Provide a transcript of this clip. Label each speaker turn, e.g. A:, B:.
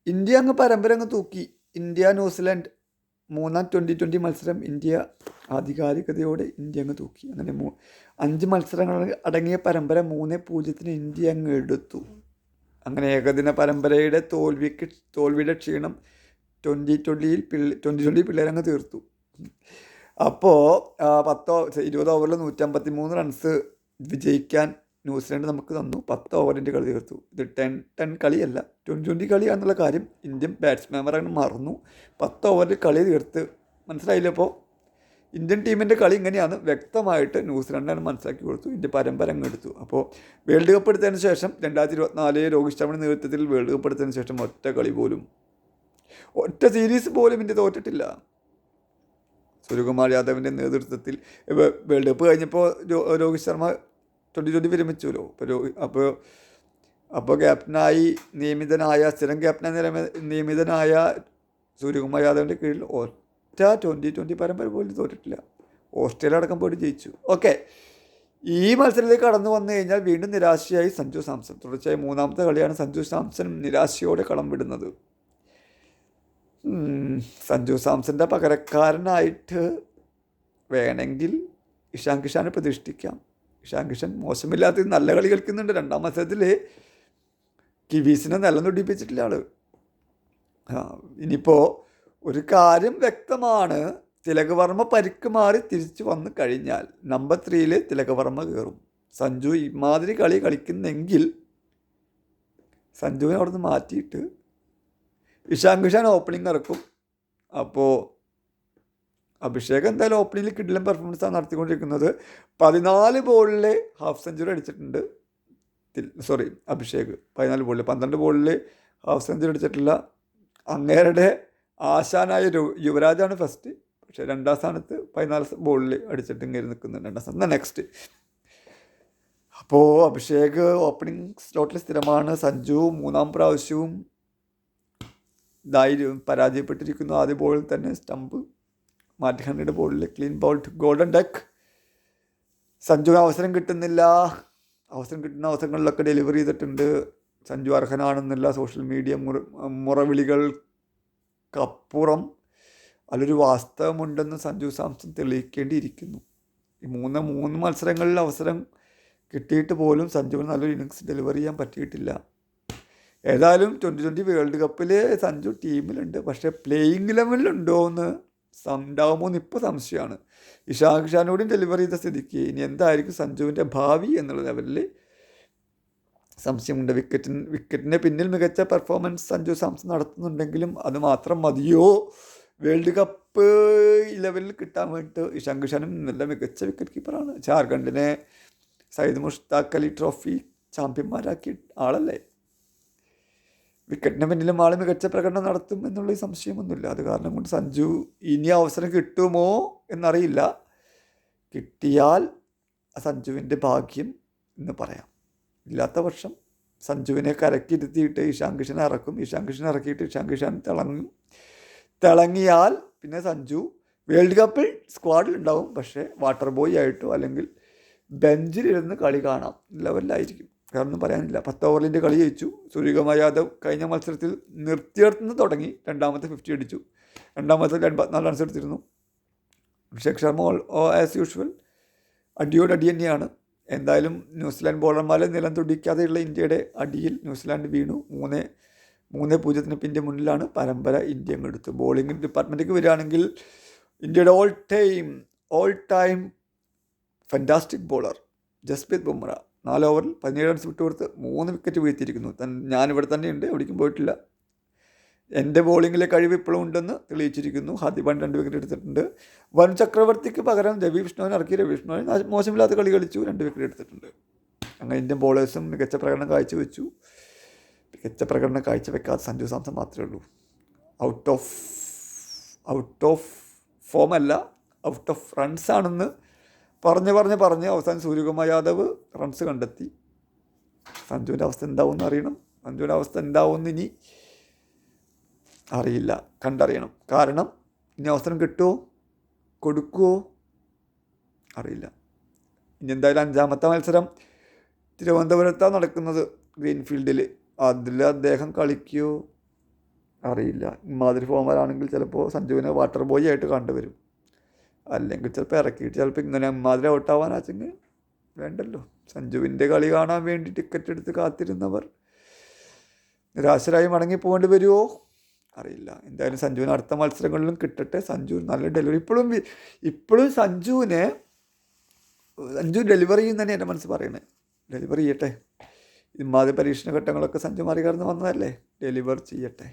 A: India അങ്ങ് പരമ്പര അങ്ങ് തൂക്കി. ഇന്ത്യ ന്യൂസിലാൻഡ് മൂന്നാം T20 മത്സരം ഇന്ത്യ ആധികാരികതയോടെ ഇന്ത്യ അങ്ങ് തൂക്കി. അങ്ങനെ 5 മത്സരങ്ങൾ അടങ്ങിയ പരമ്പര 3-0 ഇന്ത്യ അങ്ങ് എടുത്തു. അങ്ങനെ ഏകദിന പരമ്പരയുടെ തോൽവിയുടെ ക്ഷീണം T20 പിള്ളേരങ്ങ് തീർത്തു. അപ്പോൾ 20 ഓവറിൽ 153 റൺസ് വിജയിക്കാൻ ന്യൂസിലാൻഡ് നമുക്ക് തന്നു. 10 ഓവറിൻ്റെ കളി തീർത്തു. ഇത് 10 കളിയല്ല, T20 കളിയാണെന്നുള്ള കാര്യം ഇന്ത്യൻ ബാറ്റ്സ്മാൻമാർ അങ്ങനെ മറന്നു. 10 ഓവറിൽ കളി തീർത്ത്. മനസ്സിലായില്ല? അപ്പോൾ ഇന്ത്യൻ ടീമിൻ്റെ കളി ഇങ്ങനെയാണ് വ്യക്തമായിട്ട് ന്യൂസിലാൻഡാണ് മനസ്സിലാക്കി കൊടുത്തു. ഇന്ത്യ പരമ്പര അങ്ങ് എടുത്തു. അപ്പോൾ വേൾഡ് കപ്പ് എടുത്തതിന് ശേഷം 2024 രോഹിത് ശർമ്മയുടെ നേതൃത്വത്തിൽ വേൾഡ് കപ്പ് എടുത്തതിന് ശേഷം ഒറ്റ സീരീസ് പോലും ഇന്ത്യ തോറ്റിട്ടില്ല. സൂര്യകുമാർ യാദവിൻ്റെ നേതൃത്വത്തിൽ വേൾഡ് കപ്പ് കഴിഞ്ഞപ്പോൾ രോഹിത് ശർമ്മ T20 വിരമിച്ചുല്ലോ. അപ്പോൾ ക്യാപ്റ്റനായി സ്ഥിരം ക്യാപ്റ്റനായി നിയമിതനായ സൂര്യകുമാർ യാദവിൻ്റെ കീഴിൽ ഒറ്റ T20 പരമ്പര പോലും തോറ്റിട്ടില്ല. ഓസ്ട്രേലിയ അടക്കം പോയിട്ട് ജയിച്ചു. ഓക്കെ, ഈ മത്സരത്തിലേക്ക് കടന്നു വന്നു കഴിഞ്ഞാൽ വീണ്ടും നിരാശയായി സഞ്ജു സാംസൺ. തുടർച്ചയായി 3ാമത്തെ കളിയാണ് സഞ്ജു സാംസൺ നിരാശയോടെ കളം വിടുന്നത്. സഞ്ജു സാംസൻ്റെ പകരക്കാരനായിട്ട് വേണമെങ്കിൽ ഇഷാൻ കിഷാനെ പ്രതിഷ്ഠിക്കാം. ഇഷാൻ കിഷൻ മോശമില്ലാത്ത നല്ല കളി കളിക്കുന്നുണ്ട്. 2ാം മത്സരത്തിൽ കിവീസിനെ നിലം തൊടിപ്പിച്ചിട്ടില്ല ആള്. ഇനിയിപ്പോൾ ഒരു കാര്യം വ്യക്തമാണ്, തിലക് വർമ്മ പരിക്ക് മാറി തിരിച്ചു വന്നു കഴിഞ്ഞാൽ നമ്പർ 3-ൽ തിലക് വർമ്മ കയറും. സഞ്ജു ഇമാതിരി കളി കളിക്കുന്നെങ്കിൽ സഞ്ജുവിനെ അവിടെ നിന്ന് മാറ്റിയിട്ട് ഇഷാൻ കിഷാൻ ഓപ്പണിംഗ് ഇറക്കും. അപ്പോൾ അഭിഷേക് എന്തായാലും ഓപ്പണിങ്ങിൽ കിടിലൻ പെർഫോമൻസാണ് നടത്തിക്കൊണ്ടിരിക്കുന്നത്. 14 ബോളിൽ ഹാഫ് സെഞ്ചുറി അടിച്ചിട്ടുണ്ട്. അഭിഷേക് 14 ബോളിൽ 12 ബോളിൽ ഹാഫ് സെഞ്ചുറി അടിച്ചിട്ടില്ല. അങ്ങേരുടെ ആശാനായ യുവരാജാണ് ഫസ്റ്റ്. പക്ഷേ 2ാം സ്ഥാനത്ത് 14 ബോളിൽ അടിച്ചിട്ട് ഇങ്ങനെ നിൽക്കുന്നുണ്ട്. 2ാം സ്ഥാനത്ത് നെക്സ്റ്റ്. അപ്പോൾ അഭിഷേക് ഓപ്പണിംഗ് സ്ലോട്ടിൽ സ്ഥിരമാണ്. സഞ്ജു 3ാം പ്രാവശ്യവും പരാജയപ്പെട്ടിരിക്കുന്നു. ആദ്യ ബോളിൽ തന്നെ സ്റ്റംപ്. മാറ്റി ഹണ്ണിയുടെ ബോളിൽ ക്ലീൻ ബൗൾഡ് ഗോൾഡൻ ഡക്ക്. സഞ്ജുവിന് അവസരം കിട്ടുന്നില്ല. കിട്ടുന്ന അവസരങ്ങളിലൊക്കെ ഡെലിവറി ചെയ്തിട്ടുണ്ട്. സഞ്ജു അർഹനാണെന്നില്ല സോഷ്യൽ മീഡിയ മുറവിളികൾക്കപ്പുറം അതിലൊരു വാസ്തവമുണ്ടെന്ന് സഞ്ജു സാംസൺ തെളിയിക്കേണ്ടിയിരിക്കുന്നു. ഈ മൂന്ന് മത്സരങ്ങളിൽ അവസരം കിട്ടിയിട്ട് പോലും സഞ്ജുവിന് നല്ലൊരു ഇന്നിങ്സ് ഡെലിവറി ചെയ്യാൻ പറ്റിയിട്ടില്ല. ഏതായാലും T20 വേൾഡ് കപ്പിൽ സഞ്ജു ടീമിലുണ്ട്. പക്ഷേ പ്ലേയിങ് ലെവലിലുണ്ടോ എന്ന് ഉണ്ടാവുമോ എന്ന് ഇപ്പോൾ സംശയമാണ്. ഇഷാൻ കിഷാനോടും ഡെലിവറി ചെയ്ത സ്ഥിതിക്ക് ഇനി എന്തായിരിക്കും സഞ്ജുവിൻ്റെ ഭാവി എന്നുള്ള ലെവലിൽ സംശയമുണ്ട്. വിക്കറ്റിൻ്റെ പിന്നിൽ മികച്ച പെർഫോമൻസ് സഞ്ജു സാംസൺ നടത്തുന്നുണ്ടെങ്കിലും അത് മാത്രം മതിയോ വേൾഡ് കപ്പ് ലെവലിൽ കിട്ടാൻ വേണ്ടിയിട്ട്? ഇഷാൻ കിഷാനും നല്ല മികച്ച വിക്കറ്റ് കീപ്പറാണ്. ജാർഖണ്ഡിനെ സയ്യിദ് മുഷ്താഖ് അലി ട്രോഫി ചാമ്പ്യന്മാരാക്കിയ ആളല്ലേ. വിക്കറ്റിന് പിന്നിലും ആൾ മികച്ച പ്രകടനം നടത്തും എന്നുള്ള സംശയമൊന്നുമില്ല. അത് കാരണം കൊണ്ട് സഞ്ജു ഇനി അവസരം കിട്ടുമോ എന്നറിയില്ല. കിട്ടിയാൽ സഞ്ജുവിൻ്റെ ഭാഗ്യം എന്ന് പറയാം. ഇല്ലാത്ത പക്ഷം സഞ്ജുവിനെ കരക്കിരുത്തിയിട്ട് ഇഷാൻ കിഷൻ ഇറക്കും. ഇഷാൻ കിഷൻ ഇറക്കിയിട്ട് ഇഷാൻ കിഷാൻ തിളങ്ങിയാൽ പിന്നെ സഞ്ജു വേൾഡ് കപ്പിൽ സ്ക്വാഡിൽ ഉണ്ടാവും. പക്ഷേ വാട്ടർ ബോയ് ആയിട്ടോ അല്ലെങ്കിൽ ബെഞ്ചിലിരുന്ന് കളി കാണാം ലെവലിലായിരിക്കും. കാരണം പറയാനില്ല. 10 ഓവറിൻ്റെ കളി ജയിച്ചു. സൂര്യകുമാർ യാദവ് കഴിഞ്ഞ മത്സരത്തിൽ നിർത്തിയെടുത്തുനിന്ന് തുടങ്ങി 2ാമത്തെ 50 അടിച്ചു. 2ാം മത്സരത്തിൽ 84 റൺസ് എടുത്തിരുന്നു. അഭിഷേക് ശർമ്മ ആസ് യൂഷ്വൽ അടി തന്നെയാണ്. എന്തായാലും ന്യൂസിലാൻഡ് ബോളർമാരെ നിലം തുടിക്കാതെയുള്ള ഇന്ത്യയുടെ അടിയിൽ ന്യൂസിലാൻഡ് വീണു. 3-0 ഇന്ത്യ മുന്നിലാണ്. പരമ്പര ഇന്ത്യ അങ്ങെടുത്തു. ബോളിംഗ് ഡിപ്പാർട്ട്മെൻറ്റിലേക്ക് വരികയാണെങ്കിൽ ഇന്ത്യയുടെ all time fantastic bowler Jasprit Bumrah 4 ഓവറിൽ 17 റൺസ് വിട്ടുകൊടുത്ത് 3 വിക്കറ്റ് വീഴ്ത്തിയിരിക്കുന്നു. ഞാനിവിടെ തന്നെയുണ്ട്, എവിടേക്കും പോയിട്ടില്ല. എൻ്റെ ബോളിങ്ങിലെ കഴിവ് ഇപ്പോഴും ഉണ്ടെന്ന് തെളിയിച്ചിരിക്കുന്നു. ഹാർദിക് പാണ്ഡ്യ 2 വിക്കറ്റ് എടുത്തിട്ടുണ്ട്. വരുൺ ചക്രവർത്തിക്ക് പകരം രവി ബിഷ്ണോയിനെ ഇറക്കി. രവി ബിഷ്ണോയി മോശമില്ലാത്ത കളി കളിച്ചു, 2 വിക്കറ്റ് എടുത്തിട്ടുണ്ട്. അങ്ങനെ ഇന്ത്യൻ ബോളേഴ്സും മികച്ച പ്രകടനം കാഴ്ചവെച്ചു. മികച്ച പ്രകടനം കാഴ്ചവെക്കാത്ത സഞ്ജു സാംസൺ മാത്രമേ ഉള്ളൂ. ഔട്ട് ഓഫ് ഫോം അല്ല, ഔട്ട് ഓഫ് റൺസാണെന്ന് പറഞ്ഞ് അവസാനം സൂര്യകുമാർ യാദവ് റൺസ് കണ്ടെത്തി. സഞ്ജുവിൻ്റെ അവസ്ഥ എന്താവുമെന്ന് അറിയണം. സഞ്ജുവിൻ്റെ അവസ്ഥ എന്താവുമെന്ന് ഇനി അറിയില്ല, കണ്ടറിയണം. കാരണം ഇനി അവസരം കിട്ടുമോ കൊടുക്കുമോ അറിയില്ല. ഇനി എന്തായാലും 5ാമത്തെ മത്സരം തിരുവനന്തപുരത്താണ് നടക്കുന്നത്, ഗ്രീൻഫീൽഡിൽ. അതിൽ അദ്ദേഹം കളിക്കുമോ അറിയില്ല. ഇമാതിരി ഫോമാരാണെങ്കിൽ ചിലപ്പോൾ സഞ്ജുവിനെ വാട്ടർ ബോയ് ആയിട്ട് കണ്ടുവരും. അല്ലെങ്കിൽ ചിലപ്പോൾ ഇറക്കിയിട്ട് ചിലപ്പോൾ ഇങ്ങനെ ഇമാതിരി ഔട്ടാവാനാച്ചെങ്കിൽ വേണ്ടല്ലോ. സഞ്ജുവിൻ്റെ കളി കാണാൻ വേണ്ടി ടിക്കറ്റ് എടുത്ത് കാത്തിരുന്നവർ നിരാശരായി മടങ്ങി പോകേണ്ടി വരുമോ അറിയില്ല. എന്തായാലും സഞ്ജുവിന് അടുത്ത മത്സരങ്ങളിലും കിട്ടട്ടെ. സഞ്ജു നല്ല ഡെലിവറി ഇപ്പോഴും സഞ്ജു ഡെലിവറി ചെയ്യുന്ന തന്നെ എൻ്റെ മനസ്സ് പറയണേ. ഡെലിവറി ചെയ്യട്ടെ. ഇമാതിരി പരീക്ഷണ ഘട്ടങ്ങളൊക്കെ സഞ്ജു മറികടന്ന് വന്നതല്ലേ, ഡെലിവർ ചെയ്യട്ടെ.